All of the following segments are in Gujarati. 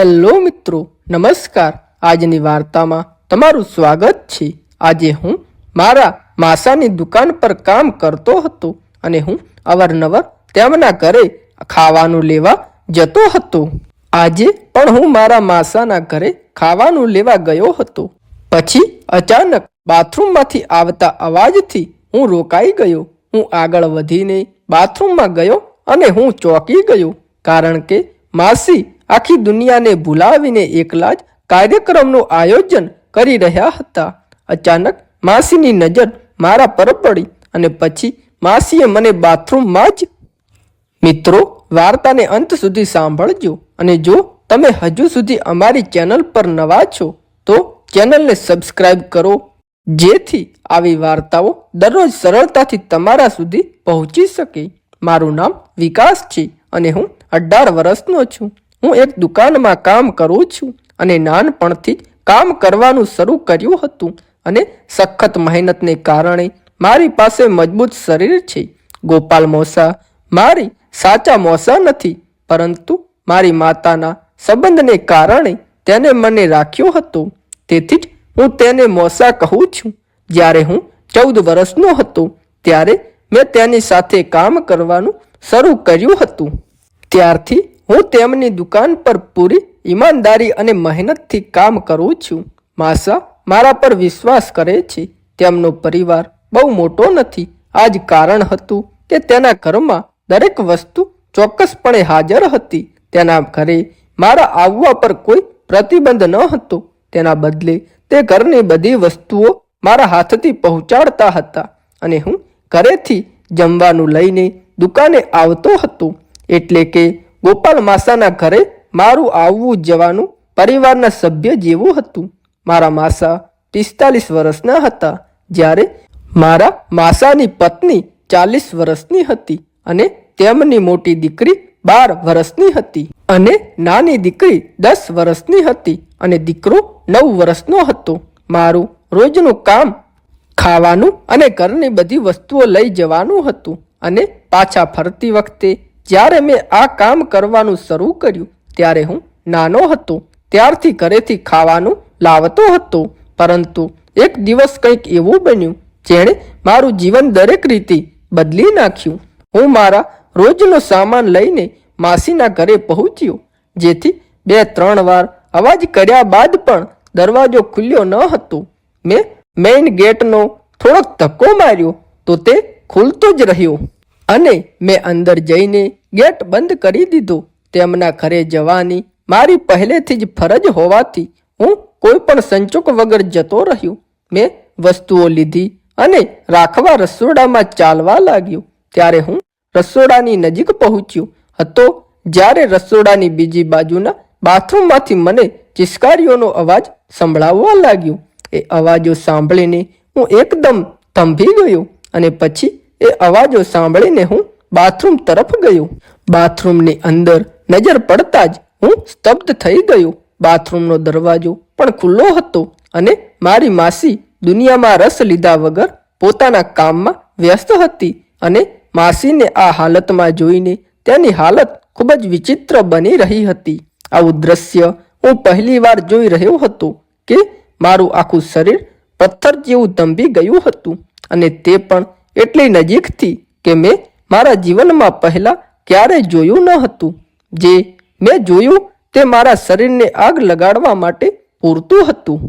હેલો મિત્રો, નમસ્કાર. આજની વાર્તામાં તમારું સ્વાગત છે. આજે હું મારા માસાની દુકાન પર કામ કરતો હતો અને હું અવારનવાર તેમના ઘરે ખાવાનું લેવા જતો હતો. આજે પણ હું મારા માસાના ઘરે ખાવાનું લેવા ગયો હતો. પછી અચાનક બાથરૂમમાંથી આવતા અવાજથી હું રોકાઈ ગયો. હું આગળ વધીને બાથરૂમમાં ગયો અને હું ચોંકી ગયો, કારણ કે માસી આખી દુનિયાને ભૂલાવીને એકલા જ કાર્યક્રમનું આયોજન કરી રહ્યા હતા. અચાનક માસીની નજર મારા પર પડી અને પછી માસીએ મને બાથરૂમમાં જ. મિત્રો, વાર્તાને અંત સુધી સાંભળજો અને જો તમે હજુ સુધી અમારી ચેનલ પર નવા છો તો ચેનલને સબસ્ક્રાઇબ કરો, જેથી આવી વાર્તાઓ દરરોજ સરળતાથી તમારા સુધી પહોંચી શકે. મારું નામ વિકાસ છે અને હું 18 વર્ષનો છું. હું એક દુકાનમાં કામ કરું છું અને નાનપણથી કામ કરવાનું શરૂ કર્યું હતું અને સખત મહેનતને કારણે મારી પાસે મજબૂત શરીર છે. ગોપાલ મોસા મારી સાચા મોસા નથી, પરંતુ મારી માતાના સંબંધને કારણે તેને મને રાખ્યો હતો. તેથી જ હું તેને મોસા કહું છું. જ્યારે હું 14 વર્ષનો હતો ત્યારે મેં તેની સાથે કામ કરવાનું શરૂ કર્યું હતું. ત્યારથી હું તેમની દુકાન પર પૂરી ઈમાનદારી અને મહેનતથી કામ કરું છું. માસા મારા પર વિશ્વાસ કરે છે. તેમનો પરિવાર બહુ મોટો નથી. આ જ કારણ હતું કે તેના ઘરમાં દરેક વસ્તુ ચોક્કસપણે હાજર હતી. તેના ઘરે મારા આવવા પર કોઈ પ્રતિબંધ ન હતો. તેના બદલે તે ઘરની બધી વસ્તુઓ મારા હાથથી પહોંચાડતા હતા અને હું ઘરેથી જમવાનું લઈને દુકાને આવતો હતો. એટલે કે ગોપાલ માસાના ઘરે મારું આવવું જવાનું પરિવારના સભ્ય જેવું હતું. મારા માસા 45 વર્ષના હતા, જ્યારે મારા માસાની પત્ની 40 વર્ષની હતી અને તેમની મોટી દીકરી 12 વર્ષની હતી અને નાની દીકરી 10 વર્ષની હતી અને દીકરો 9 વર્ષનો હતો. મારું રોજનું કામ ખાવાનું અને ઘરની બધી વસ્તુઓ લઈ જવાનું હતું અને પાછા ફરતી વખતે જ્યારે મેં આ કામ કરવાનું શરૂ કર્યું ત્યારે હું નાનો હતો. ત્યારથી ઘરેથી ખાવાનું લાવતો હતો. પરંતુ એક દિવસ કંઈક એવું બન્યું જેણે મારું જીવન દરેક રીતે બદલી નાખ્યું. હું મારા રોજનો સામાન લઈને માસીના ઘરે પહોંચ્યો, જેથી 2-3 વાર અવાજ કર્યા બાદ પણ દરવાજો ખુલ્યો ન હતો. મેં મેઇન ગેટનો થોડોક ધક્કો માર્યો તો તે ખુલતો જ રહ્યો અને મેં અંદર જઈને ગેટ બંધ કરી દીધો. તેમના ઘરે જવાની મારી પહેલેથી જ ફરજ હોવાથી હું કોઈ પણ સંચોક વગર જતો રહ્યો. મેં વસ્તુઓ લીધી અને રાખવા રસોડામાં ચાલવા લાગ્યો. ત્યારે હું રસોડાની નજીક પહોંચ્યો હતો જ્યારે રસોડાની બીજી બાજુના બાથરૂમમાંથી મને ચિસ્કારીઓનો અવાજ સંભળાવવા લાગ્યો. એ અવાજો સાંભળીને હું એકદમ થંભી ગયો અને પછી એ અવાજો સાંભળીને હું બાથરૂમ તરફ ગયો. બાથરૂમની અંદર નજર પડતા જ હું સ્તબ્ધ થઈ ગયો. બાથરૂમનો દરવાજો પણ ખુલ્લો હતો અને મારી માસી દુનિયામાં રસ લીધા વગર પોતાના કામમાં વ્યસ્ત હતી અને માસીને આ હાલતમાં જોઈને તેની હાલત ખૂબ જ વિચિત્ર બની રહી હતી. આવું દ્રશ્ય હું પહેલી વાર જોઈ રહ્યો હતો કે મારું આખું શરીર પથ્થર જેવું થંભી ગયું હતું અને તે પણ એટલી નજીકથી કે મેં મારા જીવનમાં પહેલાં ક્યારેય જોયું ન હતું. જે મેં જોયું તે મારા શરીરને આગ લગાડવા માટે પૂરતું હતું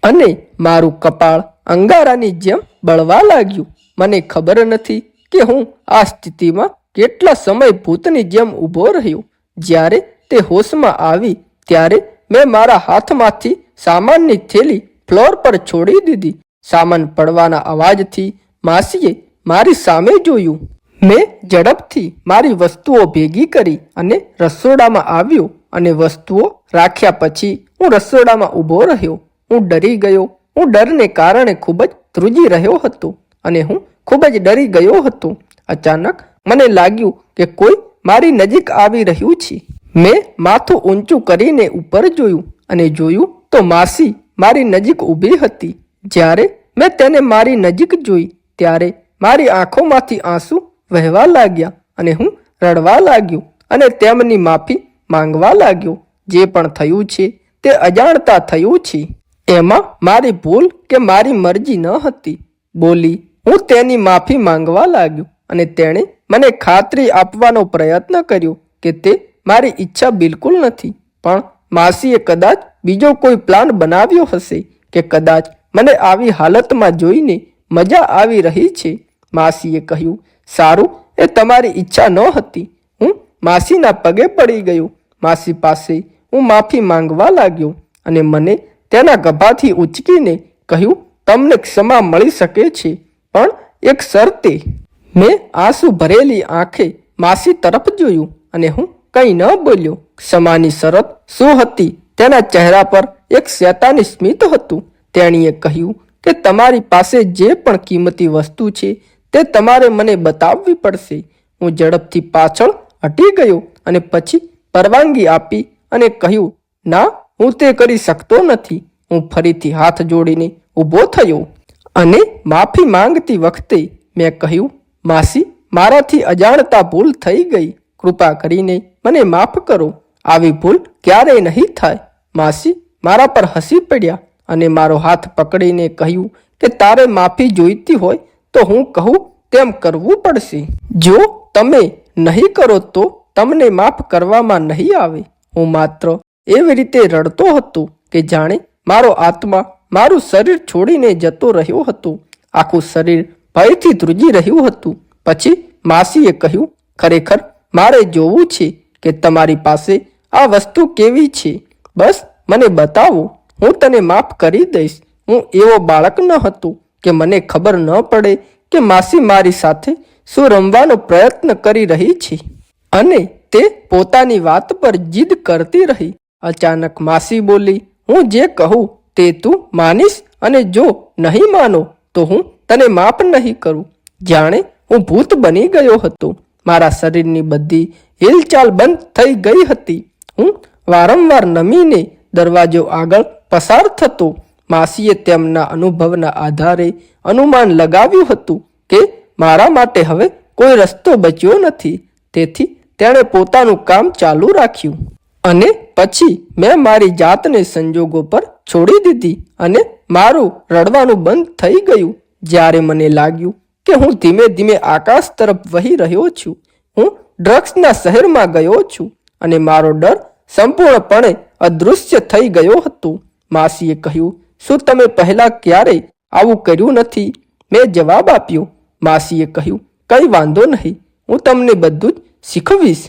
અને મારું કપાળ અંગારાની જેમ બળવા લાગ્યું. મને ખબર નથી કે હું આ સ્થિતિમાં કેટલા સમય ભૂતની જેમ ઊભો રહ્યો. જ્યારે તે હોશમાં આવી ત્યારે મેં મારા હાથમાંથી સામાનની થેલી ફ્લોર પર છોડી દીધી. સામાન પડવાના અવાજથી માસીએ મારી સામે જોયું. મેં ઝડપથી મારી વસ્તુઓ ભેગી કરી અને રસોડામાં આવ્યો અને વસ્તુઓ રાખ્યા પછી હું રસોડામાં ઊભો રહ્યો. હું ડરી ગયો. હું ડરને કારણે ખૂબ જ ધ્રુજી રહ્યો હતો અને હું ખૂબ જ ડરી ગયો હતો. અચાનક મને લાગ્યું કે કોઈ મારી નજીક આવી રહ્યું છે. મેં માથું ઊંચું કરીને ઉપર જોયું અને જોયું તો માસી મારી નજીક ઊભી હતી. જ્યારે મેં તેને મારી નજીક જોઈ ત્યારે મારી આંખોમાંથી આંસુ વહેવા લાગ્યા અને હું રડવા લાગ્યો અને તેમની માફી માંગવા લાગ્યો. જે પણ થયું છે તે અજાણતા થયું છે. એમાં મારી ભૂલ કે મારી મરજી ન હતી. બોલી હું તેની માફી માંગવા લાગ્યો અને તેણે મને ખાતરી આપવાનો પ્રયત્ન કર્યો કે તે મારી ઈચ્છા બિલકુલ નથી, પણ માસીએ કદાચ બીજો કોઈ પ્લાન બનાવ્યો હશે કે કદાચ મને આવી હાલતમાં જોઈને મજા આવી રહી છે. માસીએ કહ્યું, સારું, એ તમારી ઈચ્છા ન હતી. હું માસીના પગે પડી ગયો. માસી પાસે હું માફી માંગવા લાગ્યો અને મને તેના ગભાથી ઉંચકીને કહ્યું, તમને ક્ષમા મળી શકે છે, પણ એક શરતે. મેં આંસુ ભરેલી આંખે માસી તરફ જોયું અને હું કંઈ ન બોલ્યો. ક્ષમાની શરત શું હતી? તેના ચહેરા પર એક શેતાની સ્મિત હતું. તેણીએ કહ્યું કે તમારી પાસે જે પણ કિંમતી વસ્તુ છે તે તમારે મને બતાવવી પડશે. હું ઝડપથી પાછળ હટી ગયો અને પછી પરવાનગી આપી અને કહ્યું, ના, હું તે કરી શકતો નથી. હું ફરીથી હાથ જોડીને ઊભો થયો અને માફી માંગતી વખતે મેં કહ્યું, માસી, મારાથી અજાણતા ભૂલ થઈ ગઈ. કૃપા કરીને મને માફ કરો. આવી ભૂલ ક્યારેય નહીં થાય. માસી મારા પર હસી પડ્યા અને મારો હાથ પકડીને કહ્યું કે તારે માફી જોઈતી હોય તો હું કહું તેમ કરવું પડશે. જો તમે નહીં કરો તો તમને માફ કરવામાં નહીં આવે. હું માત્ર એવી રીતે રડતો હતો કે જાણે મારો આત્મા મારું શરીર છોડીને જતો રહ્યો હતો. આખું શરીર ભયથી ધ્રુજી રહ્યું હતું. પછી માસીએ કહ્યું, ખરેખર મારે જોવું છે કે તમારી પાસે આ વસ્તુ કેવી છે. બસ મને બતાવો, હું તને માફ કરી દઈશ. હું એવો બાળક ન હતો કે મને ખબર ન પડે કે માસી મારી સાથે શું રમવાનો પ્રયત્ન કરી રહી છે અને તે પોતાની વાત પર જીદ કરતી રહી. અચાનક માસી બોલી, હું જે કહું તે તું માનીશ અને જો નહીં માનો તો હું તને માફ નહીં કરું. જાણે હું ભૂત બની ગયો હતો. મારા શરીરની બધી હિલચાલ બંધ થઈ ગઈ હતી. હું વારંવાર નમીને દરવાજો આગળ પસાર થતો. માસીએ તેમના અનુભવના આધારે અનુમાન લગાવ્યું હતું કે મારા માટે હવે કોઈ રસ્તો બચ્યો નથી. તેથી તેણે પોતાનું કામ ચાલુ રાખ્યું અને પછી મેં મારી જાતને સંજોગો પર છોડી દીધી અને મારું રડવાનું બંધ થઈ ગયું. જ્યારે મને લાગ્યું કે હું ધીમે ધીમે આકાશ તરફ વહી રહ્યો છું, હું ડ્રગ્સના શહેરમાં ગયો છું અને મારો ડર સંપૂર્ણપણે અદૃશ્ય થઈ ગયો હતો. માસીએ કહ્યું, શું તમે પહેલાં ક્યારેય આવું કર્યું નથી? મેં જવાબ આપ્યો. માસીએ કહ્યું, કંઈ વાંધો નહીં, હું તમને બધું જ શીખવીશ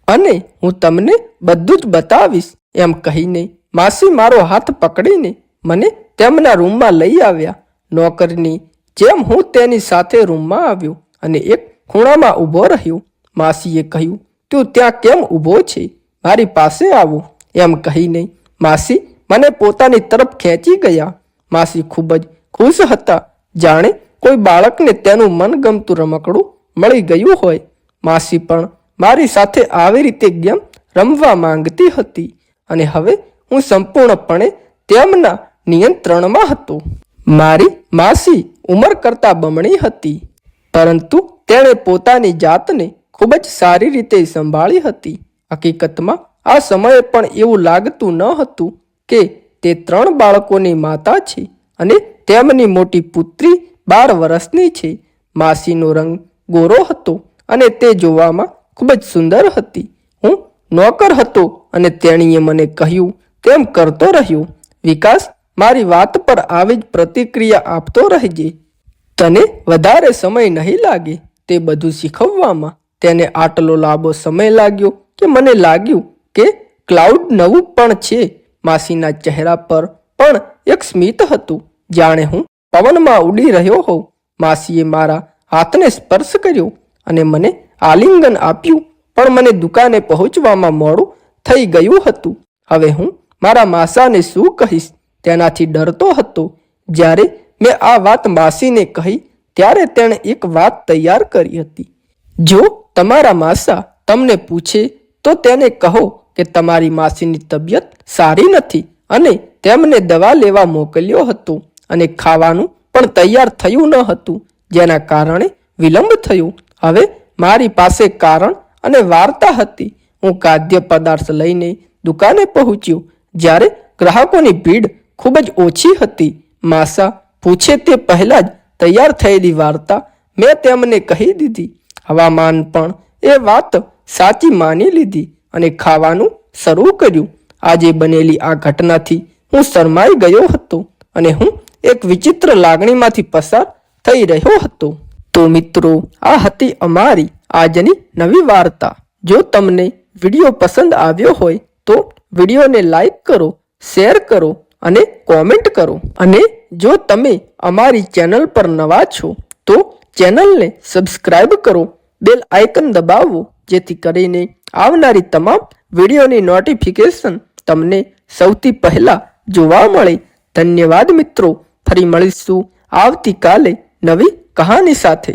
અને હું તમને બધું જ બતાવીશ. એમ કહીને માસી મારો હાથ પકડીને મને તેમના રૂમમાં લઈ આવ્યા. નોકરની જેમ હું તેની સાથે રૂમમાં આવ્યો અને એક ખૂણામાં ઊભો રહ્યો. માસીએ કહ્યું, તું ત્યાં કેમ ઊભો છે? મારી પાસે આવો. એમ કહીને માસી મને પોતાની તરફ ખેંચી ગયા. માસી ખૂબ જ ખુશ હતા, જાણે કોઈ બાળકને તેનું મનગમતું રમકડું મળી ગયું હોય. માસી પણ મારી સાથે આવી રીતે ગેમ રમવા માંગતી હતી અને હવે હું સંપૂર્ણપણે તેમના નિયંત્રણમાં હતો. મારી માસી ઉંમર કરતાં બમણી હતી, પરંતુ તેણે પોતાની જાતને ખૂબ જ સારી રીતે સંભાળી હતી. હકીકતમાં આ સમયે પણ એવું લાગતું ન હતું કે તે 3 બાળકોની માતા છે અને તેમની મોટી પુત્રી 12 વર્ષની છે. માસીનો રંગ ગોરો હતો અને તે જોવામાં ખૂબ જ સુંદર હતી. હું નોકર હતો અને તેણીએ મને કહ્યું તેમ કરતો રહ્યો. વિકાસ, મારી વાત પર આવી જ પ્રતિક્રિયા આપતો રહેજે. તને વધારે સમય નહીં લાગે તે બધું શીખવવામાં. તેને આટલો લાંબો સમય લાગ્યો કે મને લાગ્યું કે ક્લાઉડ નવું પણ છે. માસીના ચહેરા પર પણ એક સ્મિત હતું, જાણે હું પવનમાં ઉડી રહ્યો હોઉં. માસીએ મારા હાથને સ્પર્શ કર્યો અને મને આલિંગન આપ્યું, પણ મને દુકાને પહોંચવામાં મોડું થઈ ગયું હતું. હવે હું મારા માસાને શું કહીશ તેનાથી ડરતો હતો. જ્યારે મેં આ વાત માસીને કહી ત્યારે તેણે એક વાત તૈયાર કરી હતી. જો તમારા માસા તમને પૂછે તો તેને કહો કે તમારી માસીની તબિયત સારી નથી અને તેમને દવા લેવા મોકલ્યો હતો અને ખાવાનું પણ તૈયાર થયું ન હતું, જેના કારણે વિલંબ થયો. હવે મારી પાસે કારણ અને વાર્તા હતી. હું ખાદ્ય પદાર્થ લઈને દુકાને પહોંચ્યો. જ્યારે ગ્રાહકોની ભીડ ખૂબ જ ઓછી હતી. માસા પૂછે તે પહેલા જ તૈયાર થયેલી વાર્તા મેં તેમને કહી દીધી. હવામાન પણ એ વાત સાચી માની લીધી અને ખાવાનું શરૂ કર્યું. આજે બનેલી આ ઘટનાથી હું શરમાઈ ગયો હતો અને હું એક વિચિત્ર લાગણીમાંથી પસાર થઈ રહ્યો હતો. તો મિત્રો, આ હતી અમારી આજની નવી વાર્તા. જો તમને વિડીયો પસંદ આવ્યો હોય તો વિડીયોને લાઈક કરો, શેર કરો અને કોમેન્ટ કરો. અને જો તમે અમારી ચેનલ પર નવા છો તો ચેનલને સબસ્ક્રાઈબ કરો, બેલ આઇકન દબાવો, જેથી કરીને આવનારી તમામ વિડીયોની નોટિફિકેશન તમને સૌથી પહેલા જોવા મળે. ધન્યવાદ મિત્રો. ફરી મળીશું આવતીકાલે નવી કહાની સાથે.